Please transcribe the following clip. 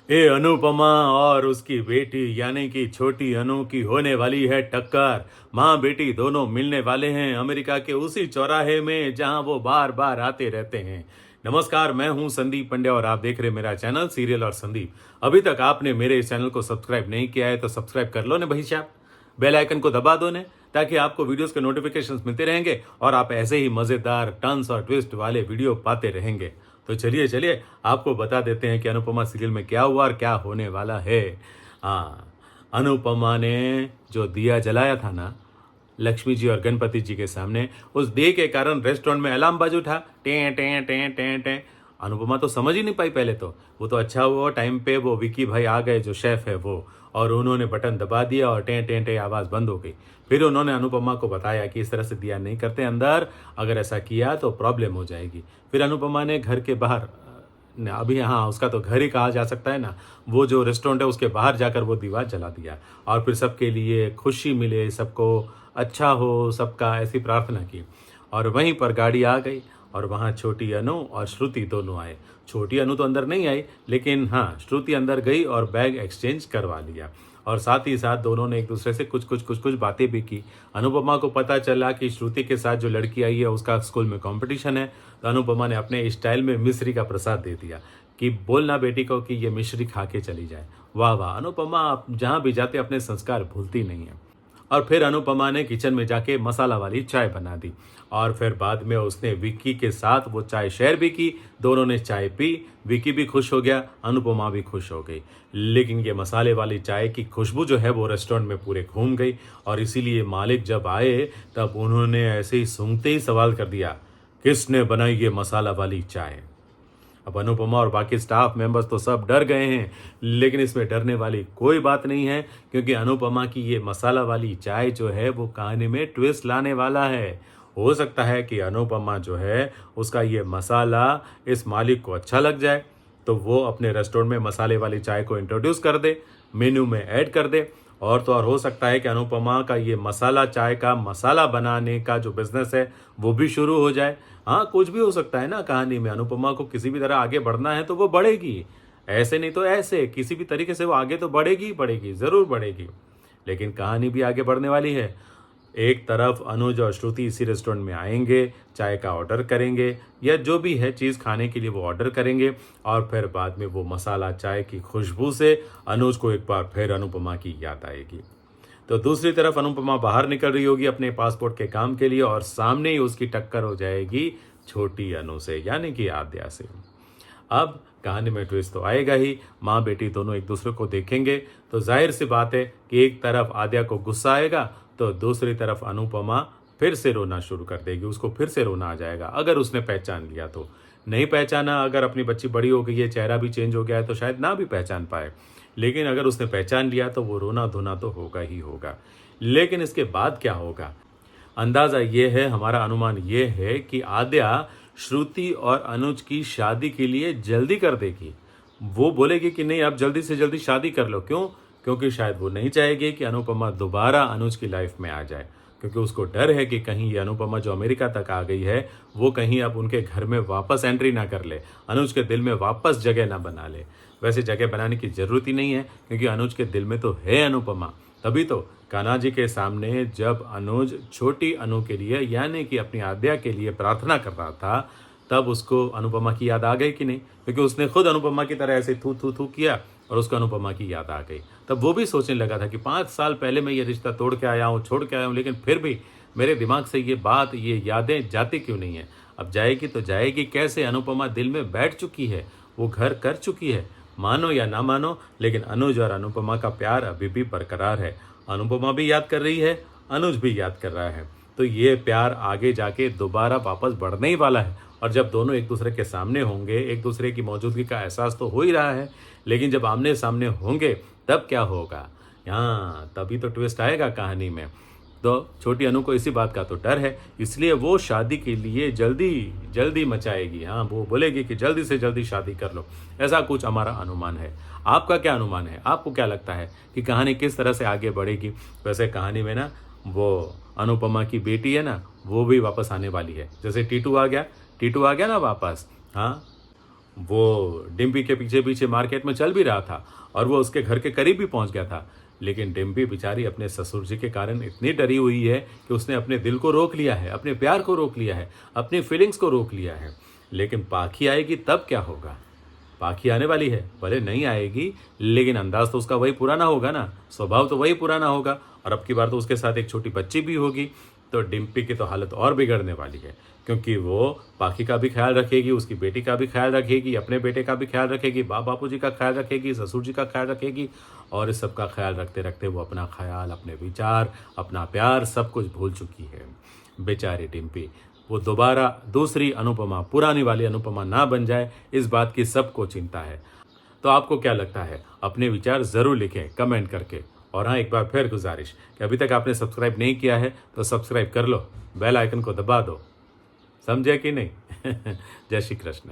ये अनुपमा और उसकी बेटी यानी कि छोटी अनु की होने वाली है टक्कर। माँ बेटी दोनों मिलने वाले हैं अमेरिका के उसी चौराहे में जहां वो बार बार आते रहते हैं। नमस्कार, मैं हूं संदीप पंड्या और आप देख रहे हैं मेरा चैनल सीरियल और संदीप। अभी तक आपने मेरे इस चैनल को सब्सक्राइब नहीं किया है तो सब्सक्राइब कर लो ने भाई साहब। बेल आइकन को दबा दो ने, ताकि आपको वीडियोस के नोटिफिकेशंस मिलते रहेंगे और आप ऐसे ही मजेदार टर्न्स और ट्विस्ट वाले वीडियो पाते रहेंगे। तो चलिए चलिए आपको बता देते हैं कि अनुपमा सीरियल में क्या हुआ और क्या होने वाला है। हाँ, अनुपमा ने जो दिया जलाया था ना लक्ष्मी जी और गणपति जी के सामने, उस दिए के कारण रेस्टोरेंट में अलार्म बाज उठा, टें टें टें टें टें। अनुपमा तो समझ ही नहीं पाई पहले तो। वो तो अच्छा हुआ टाइम पे वो विकी भाई आ गए जो शेफ है वो, और उन्होंने बटन दबा दिया और टें टें टें आवाज़ बंद हो गई। फिर उन्होंने अनुपमा को बताया कि इस तरह से दिया नहीं करते अंदर, अगर ऐसा किया तो प्रॉब्लम हो जाएगी। फिर अनुपमा ने घर के बाहर अभी हाँ उसका तो घर ही कहा जा सकता है ना, वो जो रेस्टोरेंट है उसके बाहर जाकर वो दीवार जला दिया और फिर सबके लिए खुशी मिले, सबको अच्छा हो सबका, ऐसी प्रार्थना की। और वहीं पर गाड़ी आ गई और वहाँ छोटी अनु और श्रुति दोनों आए। छोटी अनु तो अंदर नहीं आई, लेकिन हाँ श्रुति अंदर गई और बैग एक्सचेंज करवा लिया। और साथ ही साथ दोनों ने एक दूसरे से कुछ बातें भी की। अनुपमा को पता चला कि श्रुति के साथ जो लड़की आई है उसका स्कूल में कंपटीशन है, तो अनुपमा ने अपने स्टाइल में मिश्री का प्रसाद दे दिया कि बोलना बेटी को कि ये मिश्री खा के चली जाए। वाह वाह, अनुपमा आप जहाँ भी जाते अपने संस्कार भूलती नहीं है। और फिर अनुपमा ने किचन में जाके मसाला वाली चाय बना दी और फिर बाद में उसने विक्की के साथ वो चाय शेयर भी की। दोनों ने चाय पी, विक्की भी खुश हो गया, अनुपमा भी खुश हो गई। लेकिन ये मसाले वाली चाय की खुशबू जो है वो रेस्टोरेंट में पूरे घूम गई और इसीलिए मालिक जब आए तब उन्होंने ऐसे ही सूंघते ही सवाल कर दिया, किसने बनाई ये मसाला वाली चाय। अब अनुपमा और बाकी स्टाफ मेंबर्स तो सब डर गए हैं, लेकिन इसमें डरने वाली कोई बात नहीं है, क्योंकि अनुपमा की ये मसाला वाली चाय जो है वो कहानी में ट्विस्ट लाने वाला है। हो सकता है कि अनुपमा जो है उसका ये मसाला इस मालिक को अच्छा लग जाए, तो वो अपने रेस्टोरेंट में मसाले वाली चाय को इंट्रोड्यूस कर दे, मेन्यू में ऐड कर दे। और तो और हो सकता है कि अनुपमा का ये मसाला चाय का मसाला बनाने का जो बिजनेस है वो भी शुरू हो जाए। हाँ, कुछ भी हो सकता है ना कहानी में। अनुपमा को किसी भी तरह आगे बढ़ना है तो वो बढ़ेगी, ऐसे नहीं तो ऐसे, किसी भी तरीके से वो आगे तो बढ़ेगी ही बढ़ेगी, ज़रूर बढ़ेगी। लेकिन कहानी भी आगे बढ़ने वाली है। एक तरफ अनुज और श्रुति इसी रेस्टोरेंट में आएंगे, चाय का ऑर्डर करेंगे या जो भी है चीज़ खाने के लिए वो ऑर्डर करेंगे, और फिर बाद में वो मसाला चाय की खुशबू से अनुज को एक बार फिर अनुपमा की याद आएगी। तो दूसरी तरफ अनुपमा बाहर निकल रही होगी अपने पासपोर्ट के काम के लिए और सामने ही उसकी टक्कर हो जाएगी छोटी अनु से, यानी कि आद्या से। अब कहानी में ट्विस्ट तो आएगा ही, माँ बेटी दोनों एक दूसरे को देखेंगे तो जाहिर सी बात है कि एक तरफ आद्या को गुस्सा आएगा तो दूसरी तरफ अनुपमा फिर से रोना शुरू कर देगी, उसको फिर से रोना आ जाएगा अगर उसने पहचान लिया तो। नहीं पहचाना, अगर अपनी बच्ची बड़ी हो गई है, चेहरा भी चेंज हो गया है तो शायद ना भी पहचान पाए, लेकिन अगर उसने पहचान लिया तो वो रोना धोना तो होगा ही होगा। लेकिन इसके बाद क्या होगा, अंदाज़ा ये है, हमारा अनुमान ये है कि आद्या श्रुति और अनुज की शादी के लिए जल्दी कर देगी। वो बोलेगी कि नहीं अब जल्दी से जल्दी शादी कर लो। क्यों? क्योंकि शायद वो नहीं चाहेगी कि अनुपमा दोबारा अनुज की लाइफ में आ जाए, क्योंकि उसको डर है कि कहीं ये अनुपमा जो अमेरिका तक आ गई है वो कहीं अब उनके घर में वापस एंट्री ना कर ले, अनुज के दिल में वापस जगह ना बना ले। वैसे जगह बनाने की ज़रूरत ही नहीं है, क्योंकि अनुज के दिल में तो है अनुपमा। तभी तो कान्हा जी के सामने जब अनुज छोटी अनु के लिए यानी कि अपनी आद्या के लिए प्रार्थना कर रहा था, तब उसको अनुपमा की याद आ गई कि नहीं, क्योंकि उसने खुद अनुपमा की तरह ऐसे थू थू थू किया और उसको अनुपमा की याद आ गई। तब वो भी सोचने लगा था कि 5 साल पहले मैं ये रिश्ता तोड़ के आया हूँ, छोड़ के आया हूँ, लेकिन फिर भी मेरे दिमाग से ये बात, ये यादें जाती क्यों नहीं है। अब जाएगी तो जाएगी कैसे, अनुपमा दिल में बैठ चुकी है, वो घर कर चुकी है। मानो या ना मानो, लेकिन अनुज और अनुपमा का प्यार अभी भी बरकरार है। अनुपमा भी याद कर रही है, अनुज भी याद कर रहा है, तो ये प्यार आगे जाके दोबारा वापस बढ़ने ही वाला है। और जब दोनों एक दूसरे के सामने होंगे, एक दूसरे की मौजूदगी का एहसास तो हो ही रहा है, लेकिन जब आमने सामने होंगे तब क्या होगा, हाँ तभी तो ट्विस्ट आएगा कहानी में। तो छोटी अनु को इसी बात का तो डर है, इसलिए वो शादी के लिए जल्दी जल्दी मचाएगी। हाँ, वो बोलेगी कि जल्दी से जल्दी शादी कर लो, ऐसा कुछ हमारा अनुमान है। आपका क्या अनुमान है, आपको क्या लगता है कि कहानी किस तरह से आगे बढ़ेगी। वैसे कहानी में ना वो अनुपमा की बेटी है ना, वो भी वापस आने वाली है। जैसे टीटू आ गया ना वापस, हाँ वो डिम्पी के पीछे पीछे मार्केट में चल भी रहा था और वो उसके घर के करीब भी पहुंच गया था। लेकिन डिम्पी बेचारी अपने ससुर जी के कारण इतनी डरी हुई है कि उसने अपने दिल को रोक लिया है, अपने प्यार को रोक लिया है, अपनी फीलिंग्स को रोक लिया है। लेकिन पाखी आएगी तब क्या होगा? पाखी आने वाली है, भले नहीं आएगी लेकिन अंदाज तो उसका वही पुराना होगा ना, स्वभाव तो वही पुराना होगा। और अब की बार तो उसके साथ एक छोटी बच्ची भी होगी। तो डिम्पी की तो हालत और बिगड़ने वाली है, क्योंकि वो पाखी का भी ख्याल रखेगी, उसकी बेटी का भी ख्याल रखेगी, अपने बेटे का भी ख्याल रखेगी, बापू जी का ख्याल रखेगी, ससुर जी का ख्याल रखेगी। और इस सब का ख्याल रखते रखते वो अपना ख्याल, अपने विचार, अपना प्यार सब कुछ भूल चुकी है। बेचारी डिम्पी, वो दोबारा दूसरी अनुपमा, पुरानी वाली अनुपमा ना बन जाए, इस बात की सबको चिंता है। तो आपको क्या लगता है? अपने विचार ज़रूर लिखें कमेंट करके। और हाँ, एक बार फिर गुजारिश कि अभी तक आपने सब्सक्राइब नहीं किया है तो सब्सक्राइब कर लो, बेल आइकन को दबा दो। समझे कि नहीं? जय श्री कृष्ण।